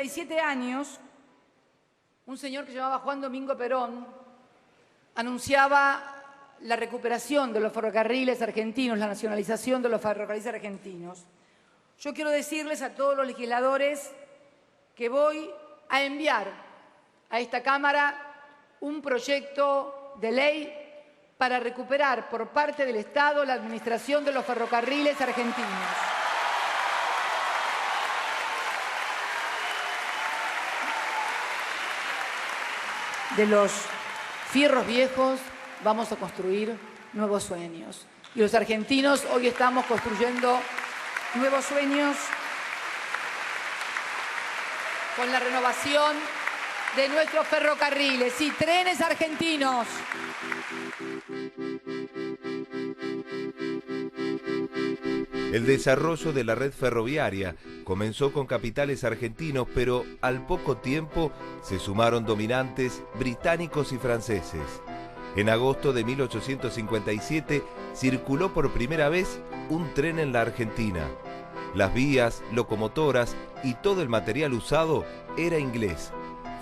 37 años, un señor que se llamaba Juan Domingo Perón anunciaba la recuperación de los ferrocarriles argentinos, la nacionalización de los ferrocarriles argentinos. Yo quiero decirles a todos los legisladores que voy a enviar a esta Cámara un proyecto de ley para recuperar por parte del Estado la administración de los ferrocarriles argentinos. De los fierros viejos vamos a construir nuevos sueños. Y los argentinos hoy estamos construyendo nuevos sueños con la renovación de nuestros ferrocarriles y trenes argentinos. El desarrollo de la red ferroviaria comenzó con capitales argentinos, pero al poco tiempo se sumaron dominantes británicos y franceses. En agosto de 1857 circuló por primera vez un tren en la Argentina. Las vías, locomotoras y todo el material usado era inglés.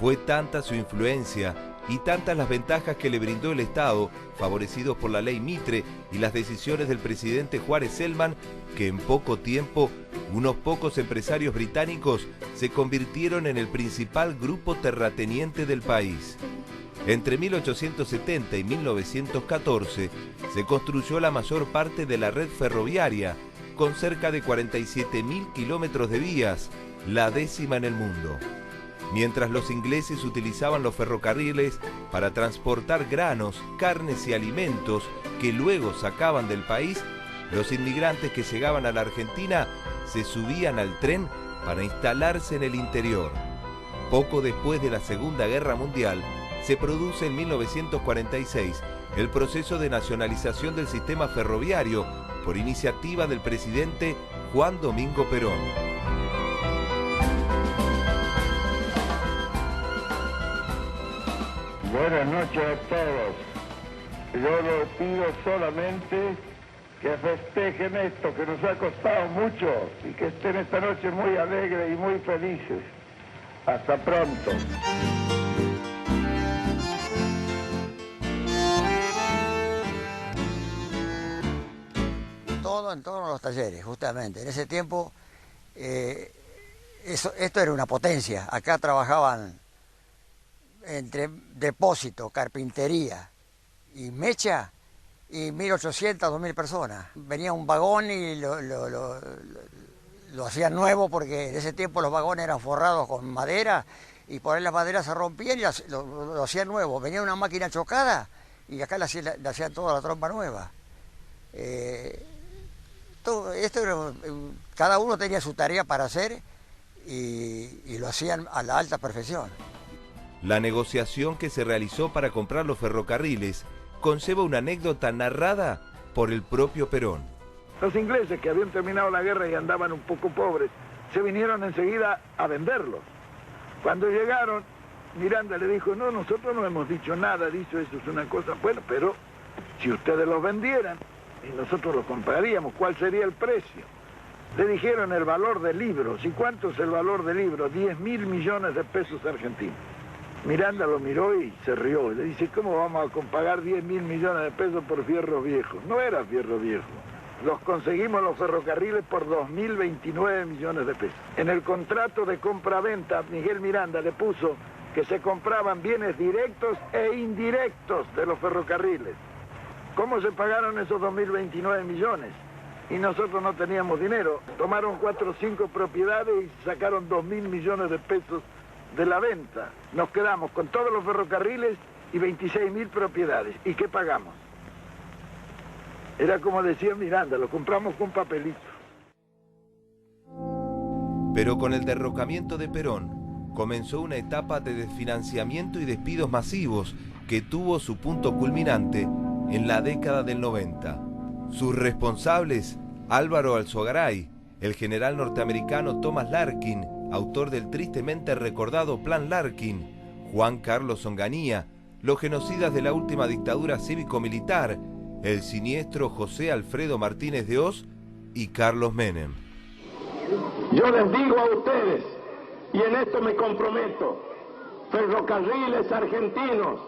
Fue tanta su influencia y tantas las ventajas que le brindó el Estado, favorecidos por la ley Mitre y las decisiones del presidente Juárez Celman, que en poco tiempo unos pocos empresarios británicos se convirtieron en el principal grupo terrateniente del país. Entre 1870 y 1914 se construyó la mayor parte de la red ferroviaria, con cerca de 47.000 kilómetros de vías, la 10ª en el mundo. Mientras los ingleses utilizaban los ferrocarriles para transportar granos, carnes y alimentos que luego sacaban del país, los inmigrantes que llegaban a la Argentina se subían al tren para instalarse en el interior. Poco después de la Segunda Guerra Mundial, se produce en 1946 el proceso de nacionalización del sistema ferroviario por iniciativa del presidente Juan Domingo Perón. Buenas noches a todos. Yo les pido solamente que festejen esto que nos ha costado mucho y que estén esta noche muy alegres y muy felices. Hasta pronto. Todo en torno a los talleres, justamente. En ese tiempo, esto era una potencia. Acá trabajaban entre depósito, carpintería y mecha, y 1.800, 2.000 personas. Venía un vagón y lo hacían nuevo, porque en ese tiempo los vagones eran forrados con madera, y por ahí las maderas se rompían y lo hacían nuevo. Venía una máquina chocada y acá le hacían toda la trompa nueva. Cada uno tenía su tarea para hacer y lo hacían a la alta perfección. La negociación que se realizó para comprar los ferrocarriles conlleva una anécdota narrada por el propio Perón. Los ingleses, que habían terminado la guerra y andaban un poco pobres, se vinieron enseguida a venderlos. Cuando llegaron, Miranda le dijo: no, nosotros no hemos dicho nada, dicho eso es una cosa, bueno, pero si ustedes los vendieran y nosotros los compraríamos, ¿cuál sería el precio? Le dijeron el valor de libros. ¿Y cuánto es el valor de libros? 10.000 millones de pesos argentinos. Miranda lo miró y se rió. Le dice: ¿cómo vamos a pagar 10.000 millones de pesos por fierros viejos? No era fierro viejo. Los conseguimos los ferrocarriles por 2.029 millones de pesos. En el contrato de compra-venta, Miguel Miranda le puso que se compraban bienes directos e indirectos de los ferrocarriles. ¿Cómo se pagaron esos 2.029 millones? Y nosotros no teníamos dinero. Tomaron 4 o 5 propiedades y sacaron 2.000 millones de pesos de la venta. Nos quedamos con todos los ferrocarriles y 26.000 propiedades. ¿Y qué pagamos? Era como decía Miranda, lo compramos con papelito. Pero con el derrocamiento de Perón comenzó una etapa de desfinanciamiento y despidos masivos que tuvo su punto culminante en la década del 90. Sus responsables: Álvaro Alzogaray, el general norteamericano Thomas Larkin, autor del tristemente recordado Plan Larkin, Juan Carlos Onganía, los genocidas de la última dictadura cívico-militar, el siniestro José Alfredo Martínez de Hoz y Carlos Menem. Yo les digo a ustedes y en esto me comprometo. Ferrocarriles Argentinos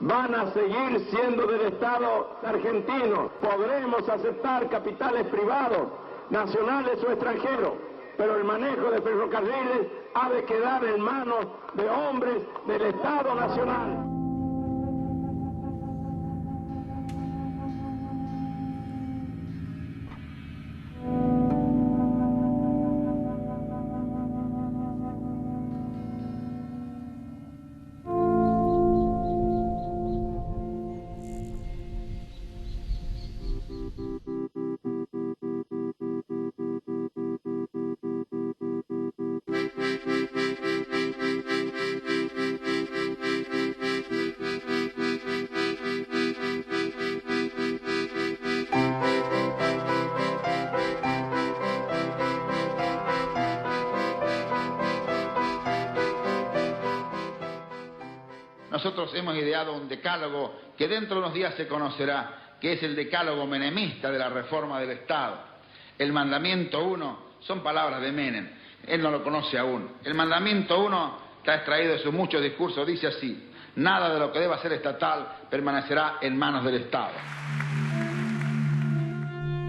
van a seguir siendo del Estado argentino. Podremos aceptar capitales privados, nacionales o extranjeros, pero el manejo de ferrocarriles ha de quedar en manos de hombres del Estado Nacional. Nosotros hemos ideado un decálogo que dentro de unos días se conocerá, que es el decálogo menemista de la reforma del Estado. El mandamiento 1 son palabras de Menem, él no lo conoce aún. El mandamiento 1 está extraído de sus muchos discursos, dice así: nada de lo que deba ser estatal permanecerá en manos del Estado.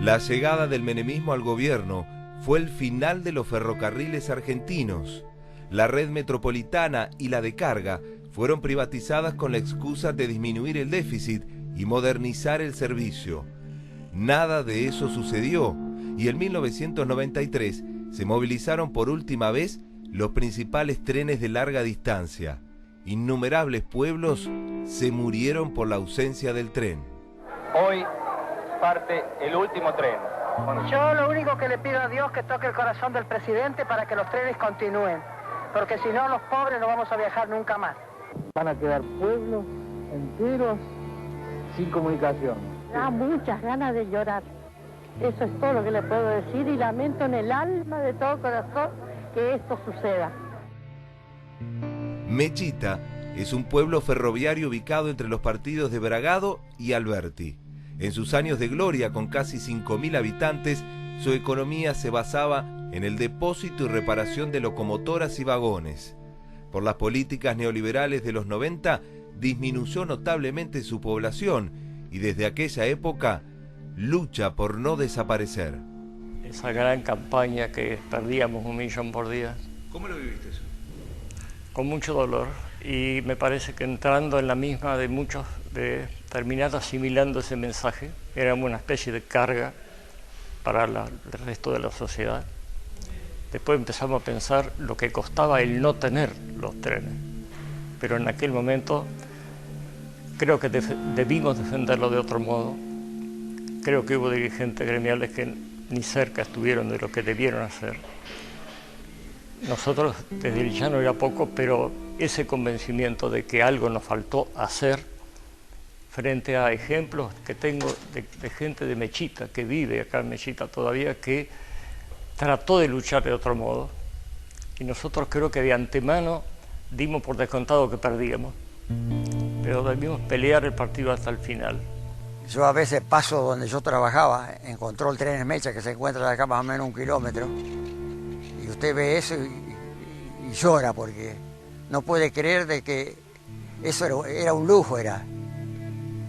La llegada del menemismo al gobierno fue el final de los ferrocarriles argentinos. La red metropolitana y la de carga fueron privatizadas con la excusa de disminuir el déficit y modernizar el servicio. Nada de eso sucedió y en 1993 se movilizaron por última vez los principales trenes de larga distancia. Innumerables pueblos se murieron por la ausencia del tren. Hoy parte el último tren. Yo lo único que le pido a Dios es que toque el corazón del presidente para que los trenes continúen, porque si no los pobres no vamos a viajar nunca más. Van a quedar pueblos enteros sin comunicación. Da muchas ganas de llorar. Eso es todo lo que le puedo decir y lamento en el alma de todo corazón que esto suceda. Mechita es un pueblo ferroviario ubicado entre los partidos de Bragado y Alberti. En sus años de gloria, con casi 5.000 habitantes, su economía se basaba en el depósito y reparación de locomotoras y vagones. Por las políticas neoliberales de los 90, disminuyó notablemente su población y desde aquella época lucha por no desaparecer. Esa gran campaña que perdíamos 1 millón por día. ¿Cómo lo viviste eso? Con mucho dolor, y me parece que entrando en la misma de muchos, de terminar asimilando ese mensaje, era una especie de carga para el resto de la sociedad. Después empezamos a pensar lo que costaba el no tener los trenes, pero en aquel momento creo que debimos defenderlo de otro modo. Creo que hubo dirigentes gremiales que ni cerca estuvieron de lo que debieron hacer. Nosotros desde el llano era poco, pero ese convencimiento de que algo nos faltó hacer frente a ejemplos que tengo de gente de Mechita, que vive acá en Mechita todavía, que trató de luchar de otro modo, y nosotros creo que de antemano dimos por descontado que perdíamos, pero debimos pelear el partido hasta el final. Yo a veces paso donde yo trabajaba, en Control Trenes Mecha, que se encuentra de acá más o menos 1 kilómetro, y usted ve eso y llora, porque no puede creer de que eso era un lujo, era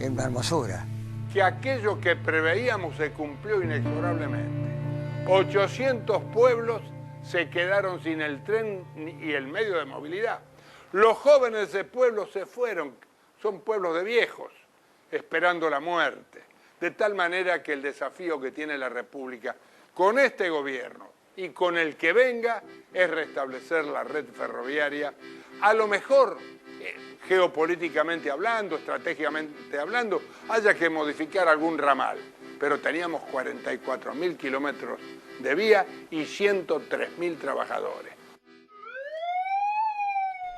una hermosura. Que aquello que preveíamos se cumplió inexorablemente. 800 pueblos se quedaron sin el tren y el medio de movilidad. Los jóvenes de pueblos se fueron, son pueblos de viejos, esperando la muerte. De tal manera que el desafío que tiene la República con este gobierno y con el que venga es restablecer la red ferroviaria, a lo mejor geopolíticamente hablando, estratégicamente hablando, haya que modificar algún ramal. Pero teníamos 44.000 kilómetros de vía y 103.000 trabajadores.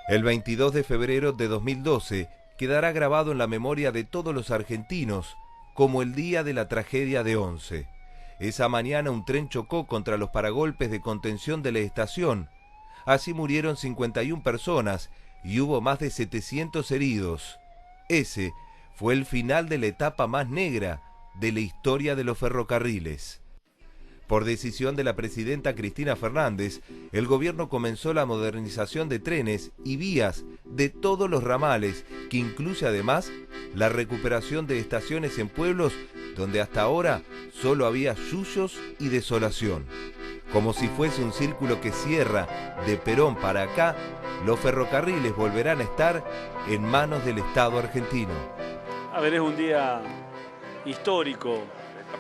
El 22 de febrero de 2012 quedará grabado en la memoria de todos los argentinos como el día de la tragedia de Once. Esa mañana un tren chocó contra los paragolpes de contención de la estación. Así murieron 51 personas y hubo más de 700 heridos. Ese fue el final de la etapa más negra de la historia de los ferrocarriles. Por decisión de la presidenta Cristina Fernández, el gobierno comenzó la modernización de trenes y vías de todos los ramales, que incluye además la recuperación de estaciones en pueblos donde hasta ahora solo había yuyos y desolación. Como si fuese un círculo que cierra de Perón para acá, los ferrocarriles volverán a estar en manos del Estado argentino. A ver, es un día histórico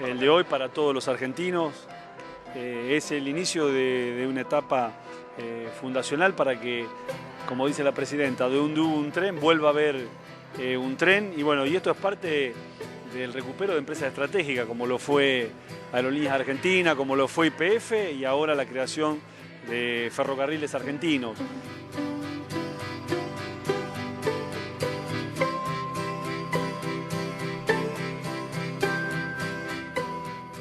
el de hoy para todos los argentinos. Es el inicio de una etapa fundacional para que, como dice la presidenta, de un tren vuelva a haber un tren. Y bueno, y esto es parte del recupero de empresas estratégicas, como lo fue Aerolíneas Argentinas, como lo fue YPF y ahora la creación de Ferrocarriles Argentinos.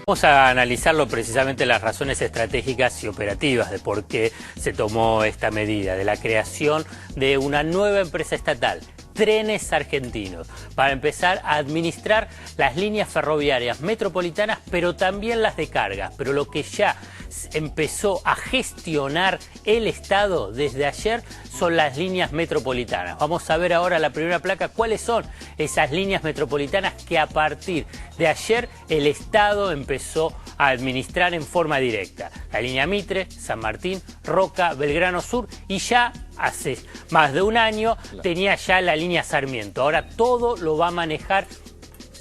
Vamos a analizarlo precisamente las razones estratégicas y operativas de por qué se tomó esta medida, de la creación de una nueva empresa estatal, Trenes Argentinos, para empezar a administrar las líneas ferroviarias metropolitanas, pero también las de carga. Pero lo que ya empezó a gestionar el Estado desde ayer son las líneas metropolitanas. Vamos a ver ahora la primera placa cuáles son esas líneas metropolitanas que a partir de ayer el Estado empezó a administrar en forma directa. La línea Mitre, San Martín, Roca, Belgrano Sur, y ya hace más de un año tenía ya la línea Sarmiento. Ahora todo lo va a manejar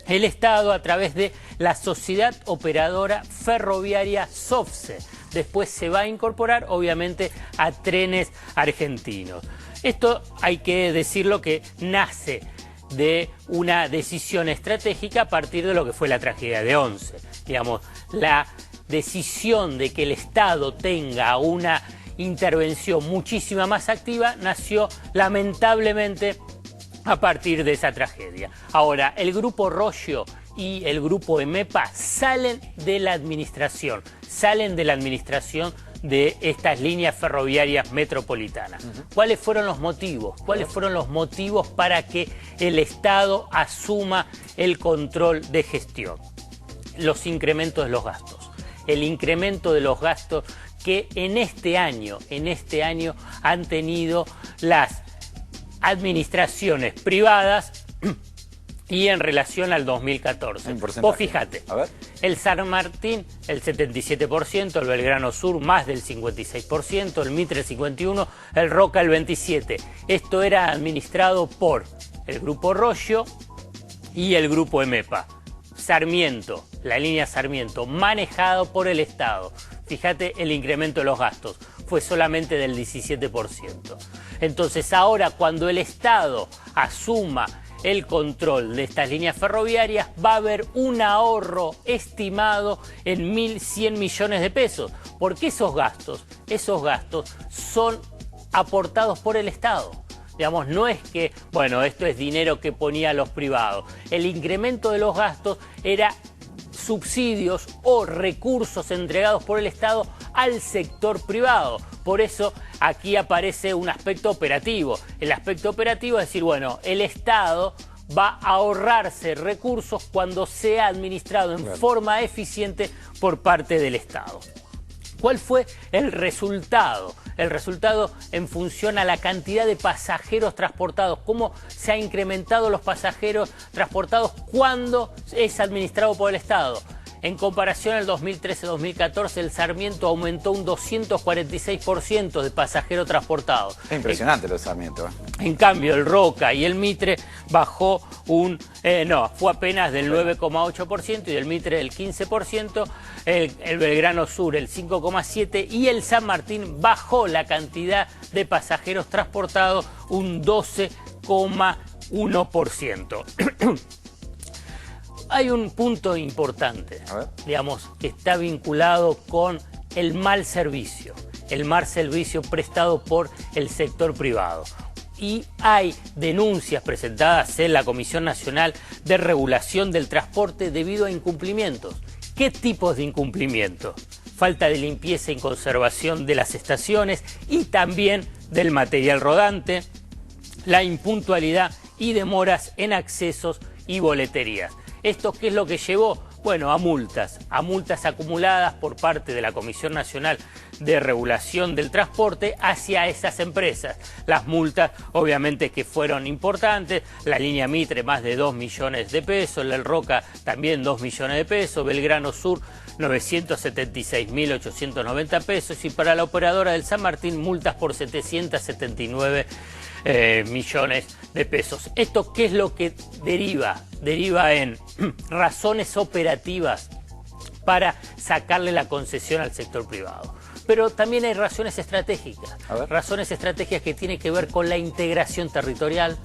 el Estado a través de la Sociedad Operadora Ferroviaria SOFCE. Después se va a incorporar, obviamente, a Trenes Argentinos. Esto hay que decirlo que nace de una decisión estratégica a partir de lo que fue la tragedia de Once. Digamos, la decisión de que el Estado tenga una intervención muchísima más activa nació lamentablemente a partir de esa tragedia. Ahora, el Grupo Roggio y el Grupo EMEPA salen de la administración de estas líneas ferroviarias metropolitanas. ¿Cuáles fueron los motivos? ¿Cuáles fueron los motivos para que el Estado asuma el control de gestión? Los incrementos de los gastos. El incremento de los gastos que en este año han tenido las administraciones privadas y en relación al 2014. Vos fijate, el San Martín el 77%, el Belgrano Sur más del 56%, el Mitre el 51%, el Roca el 27%. Esto era administrado por el Grupo Roggio y el Grupo EMEPA. Sarmiento, la línea Sarmiento, manejado por el Estado. Fíjate el incremento de los gastos, fue solamente del 17%. Entonces ahora cuando el Estado asuma el control de estas líneas ferroviarias va a haber un ahorro estimado en 1.100 millones de pesos. Porque esos gastos son aportados por el Estado. Digamos, no es que, bueno, esto es dinero que ponía los privados. El incremento de los gastos era subsidios o recursos entregados por el Estado al sector privado. Por eso aquí aparece un aspecto operativo. El aspecto operativo es decir, bueno, el Estado va a ahorrarse recursos cuando sea administrado en forma eficiente por parte del Estado. ¿Cuál fue el resultado? El resultado en función a la cantidad de pasajeros transportados. ¿Cómo se han incrementado los pasajeros transportados cuando es administrado por el Estado? En comparación al 2013-2014, el Sarmiento aumentó un 246% de pasajeros transportados. Es impresionante lo de Sarmiento. En cambio, el Roca y el Mitre bajó fue apenas del 9,8% y del Mitre del 15%, el Belgrano Sur el 5,7% y el San Martín bajó la cantidad de pasajeros transportados un 12,1%. Hay un punto importante, digamos, que está vinculado con el mal servicio prestado por el sector privado. Y hay denuncias presentadas en la Comisión Nacional de Regulación del Transporte debido a incumplimientos. ¿Qué tipos de incumplimientos? Falta de limpieza y conservación de las estaciones y también del material rodante, la impuntualidad y demoras en accesos y boleterías. ¿Esto qué es lo que llevó? Bueno, a multas acumuladas por parte de la Comisión Nacional de Regulación del Transporte hacia esas empresas. Las multas, obviamente, que fueron importantes. La línea Mitre, más de 2 millones de pesos. La El Roca, también 2 millones de pesos. Belgrano Sur, 976.890 pesos. Y para la operadora del San Martín, multas por 779 millones de pesos. ¿Esto qué es lo que deriva? Deriva en razones operativas para sacarle la concesión al sector privado. Pero también hay razones estratégicas que tienen que ver con la integración territorial,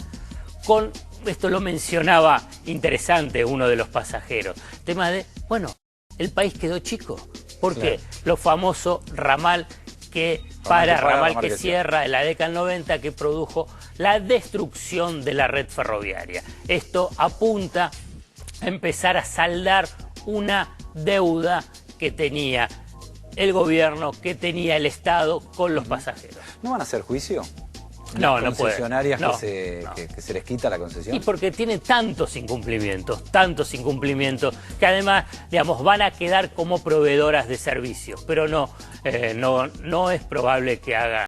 con, esto lo mencionaba interesante uno de los pasajeros, tema de, bueno, el país quedó chico. ¿Por qué? Lo famoso ramal que cierra en la década del 90, que produjo la destrucción de la red ferroviaria. Esto apunta a empezar a saldar una deuda que tenía el gobierno, que tenía el Estado con los pasajeros. ¿No van a hacer juicio? No, no puede. Concesionarias que se les quita la concesión. Y porque tiene tantos incumplimientos, que además, digamos, van a quedar como proveedoras de servicios, pero no es probable que hagan